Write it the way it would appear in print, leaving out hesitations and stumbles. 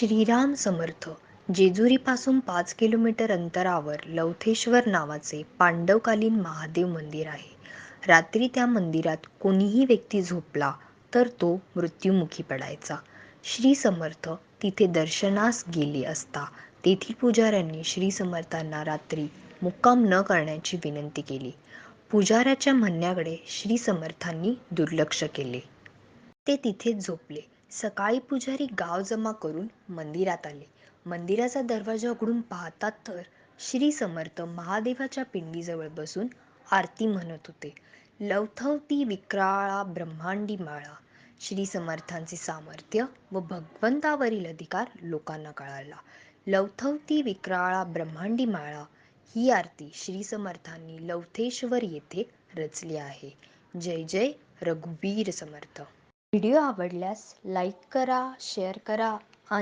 Shriram Samarth. जेजुरीपासून 5 kilometre अंतरावर लवथेश्वर नावाचे पांडवकालीन महादेव मंदिर आहे. रात्री त्या मंदिरात कोणीही व्यक्ती झोपला तर तो मृत्युमुखी पडायचा. श्री समर्थ तिथे दर्शनास गेले असता तेथील पुजाऱ्यांनी श्री समर्थांना रात्री मुक्काम न करण्याची विनंती केली. पुजाऱ्याच्या म्हणण्याकडे श्री समर्थांनी दुर्लक्ष केले. ते तिथेच झोपले. सकाळी पुजारी गाव जमा करून मंदिरात आले. मंदिराचा दरवाजा उघडून पाहतात तर श्री समर्थ महादेवाच्या पिंडीजवळ बसून आरती म्हणत होते. लवथवती विक्राळा ब्रह्मांडी माळा. श्री समर्थांचे सामर्थ्य व भगवंतावरील अधिकार लोकांना कळाला. लवथवती विक्राळा ब्रह्मांडी माळा ही आरती श्री समर्थांनी लवथेश्वर येथे रचली आहे. जय जय रघुवीर समर्थ. व्हिडिओ आवडल्यास लाईक करा, शेअर करा